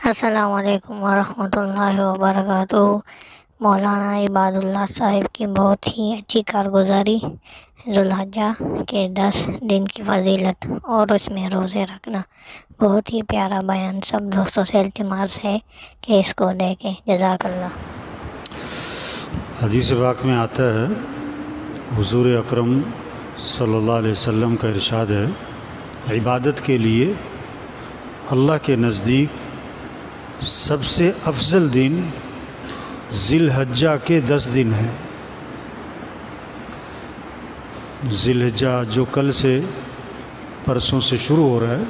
السلام علیکم ورحمۃ اللہ وبرکاتہ۔ مولانا عباد اللہ صاحب کی بہت ہی اچھی کارگزاری، ذوالحجہ کے 10 دن کی فضیلت اور اس میں روزے رکھنا، بہت ہی پیارا بیان۔ سب دوستوں سے التماس ہے کہ اس کو دیکھیں۔ جزاک اللہ۔ حدیث پاک میں آتا ہے، حضور اکرم صلی اللہ علیہ وسلم کا ارشاد ہے، عبادت کے لیے اللہ کے نزدیک سب سے افضل دن ذی الحجہ کے 10 دن ہیں۔ ذی الحجہ جو کل سے پرسوں سے شروع ہو رہا ہے،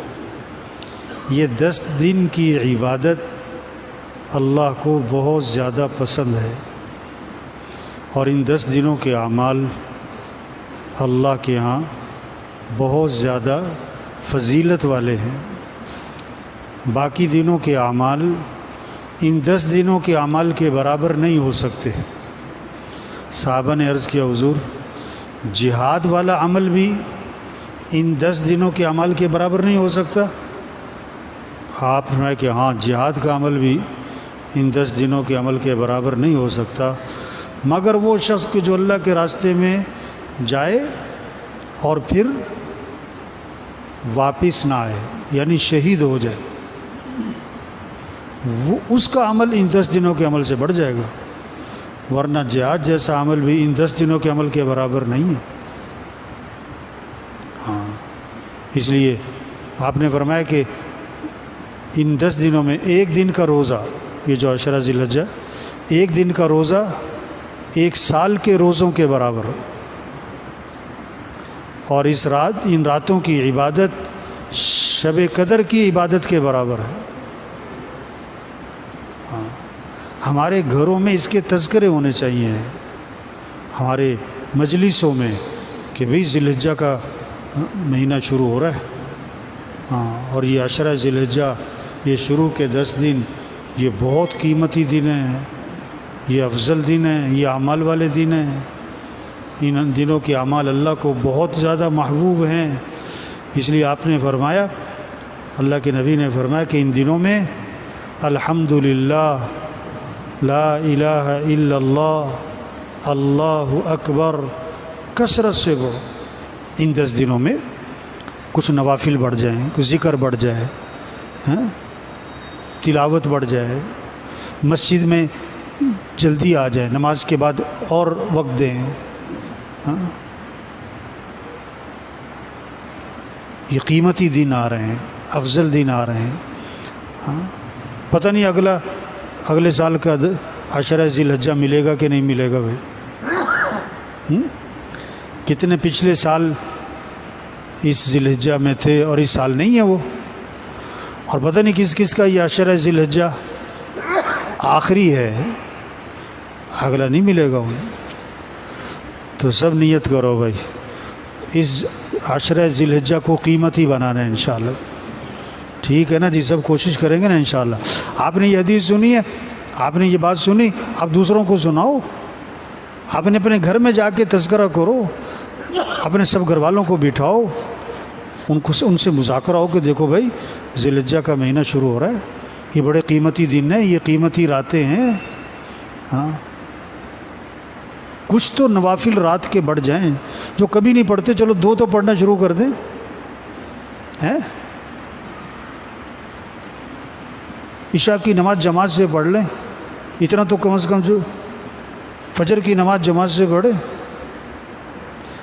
یہ 10 دن کی عبادت اللہ کو بہت زیادہ پسند ہے، اور ان 10 دنوں کے اعمال اللہ کے ہاں بہت زیادہ فضیلت والے ہیں۔ باقی دنوں کے اعمال ان 10 دنوں کے اعمال کے برابر نہیں ہو سکتے۔ صحابہ نے عرض کیا، حضور جہاد والا عمل بھی ان 10 دنوں کے اعمال کے برابر نہیں ہو سکتا؟ آپ فرمایا کہ ہاں، جہاد کا عمل بھی ان 10 دنوں کے عمل کے برابر نہیں ہو سکتا، مگر وہ شخص جو اللہ کے راستے میں جائے اور پھر واپس نہ آئے، یعنی شہید ہو جائے، وہ اس کا عمل ان 10 دنوں کے عمل سے بڑھ جائے گا، ورنہ جہاد جیسا عمل بھی ان 10 دنوں کے عمل کے برابر نہیں ہے۔ ہاں، اس لیے آپ نے فرمایا کہ ان 10 دنوں میں ایک دن کا روزہ، یہ جو عشرہ ذی الحجہ، ایک دن کا روزہ 1 سال کے روزوں کے برابر، اور ان راتوں کی عبادت شب قدر کی عبادت کے برابر ہے۔ ہمارے گھروں میں اس کے تذکرے ہونے چاہیے، ہمارے مجلسوں میں، کہ بھئی ذی الحجہ کا مہینہ شروع ہو رہا ہے، ہاں، اور یہ عشرہ ذی الحجہ، یہ شروع کے 10 دن، یہ بہت قیمتی دن ہیں، یہ افضل دن ہیں، یہ اعمال والے دن ہیں۔ ان دنوں کے اعمال اللہ کو بہت زیادہ محبوب ہیں، اس لیے آپ نے فرمایا، اللہ کے نبی نے فرمایا کہ ان دنوں میں الحمدللہ، لا الہ الا اللہ، اللہ اکبر کثرت سے بولو۔ ان 10 دنوں میں کچھ نوافل بڑھ جائیں، کچھ ذکر بڑھ جائے، تلاوت بڑھ جائے، مسجد میں جلدی آ جائے، نماز کے بعد اور وقت دیں۔ یہ قیمتی دن آ رہے ہیں، افضل دن آ رہے ہیں۔ پتہ نہیں اگلے سال کا عشرہ ذی الحجہ ملے گا کہ نہیں ملے گا بھائی۔ کتنے پچھلے سال اس ذی الحجہ میں تھے اور اس سال نہیں ہے وہ، اور پتہ نہیں کس کس کا یہ عشرہ ذی الحجہ آخری ہے، اگلا نہیں ملے گا انہیں۔ تو سب نیت کرو بھائی، اس عشرہ ذی الحجہ کو قیمتی بنانا ہے انشاءاللہ، ٹھیک ہے نا جی؟ سب کوشش کریں گے نا انشاءاللہ۔ آپ نے یہ حدیث سنی ہے، آپ نے یہ بات سنی، آپ دوسروں کو سناؤ، آپ نے اپنے گھر میں جا کے تذکرہ کرو، اپنے سب گھر والوں کو بٹھاؤ، ان سے مذاکرہ ہو کہ دیکھو بھائی ذی الحجہ کا مہینہ شروع ہو رہا ہے، یہ بڑے قیمتی دن ہیں، یہ قیمتی راتیں ہیں۔ ہاں، کچھ تو نوافل رات کے بڑھ جائیں، جو کبھی نہیں پڑھتے، چلو 2 تو پڑھنا شروع کر دیں۔ عشاء کی نماز جماعت سے پڑھ لیں، اتنا تو کم از کم جو فجر کی نماز جماعت سے پڑھے،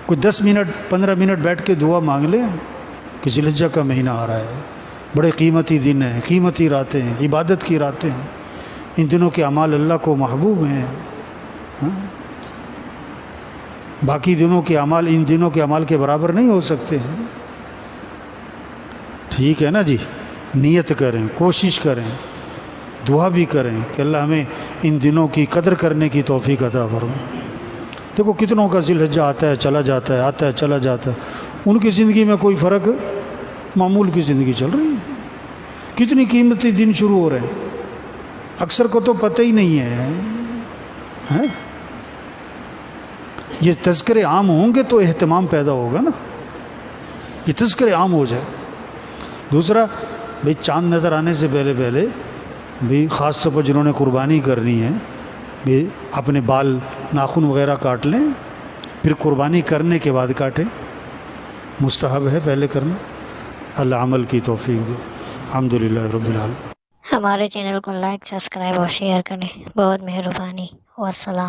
کوئی 10 منٹ 15 منٹ بیٹھ کے دعا مانگ لیں کہ ذی الحجہ کا مہینہ آ رہا ہے، بڑے قیمتی دن ہیں، قیمتی راتیں ہیں، عبادت کی راتیں ہیں، ان دنوں کے اعمال اللہ کو محبوب ہیں۔ باقی دنوں کے اعمال ان دنوں کے اعمال کے برابر نہیں ہو سکتے ہیں، ٹھیک ہے نا جی؟ نیت کریں، کوشش کریں، دعا بھی کریں کہ اللہ ہمیں ان دنوں کی قدر کرنے کی توفیق عطا فرمائے۔ دیکھو کتنوں کا ذی الحجہ آتا ہے چلا جاتا ہے، آتا ہے چلا جاتا ہے، ان کی زندگی میں کوئی فرق، معمول کی زندگی چل رہی ہے۔ کتنی قیمتی دن شروع ہو رہے ہیں، اکثر کو تو پتہ ہی نہیں ہے۔ یہ تذکرے عام ہوں گے تو اہتمام پیدا ہوگا نا، یہ تذکرے عام ہو جائے۔ دوسرا بھئی چاند نظر آنے سے پہلے بھی خاص طور پر جنہوں نے قربانی کرنی ہے بھی اپنے بال ناخن وغیرہ کاٹ لیں، پھر قربانی کرنے کے بعد کاٹیں، مستحب ہے پہلے کرنا۔ اللہ عمل کی توفیق دے۔ الحمدللہ رب العالمین۔ ہمارے چینل کو لائک، سبسکرائب اور شیئر کریں، بہت مہربانی، والسلام۔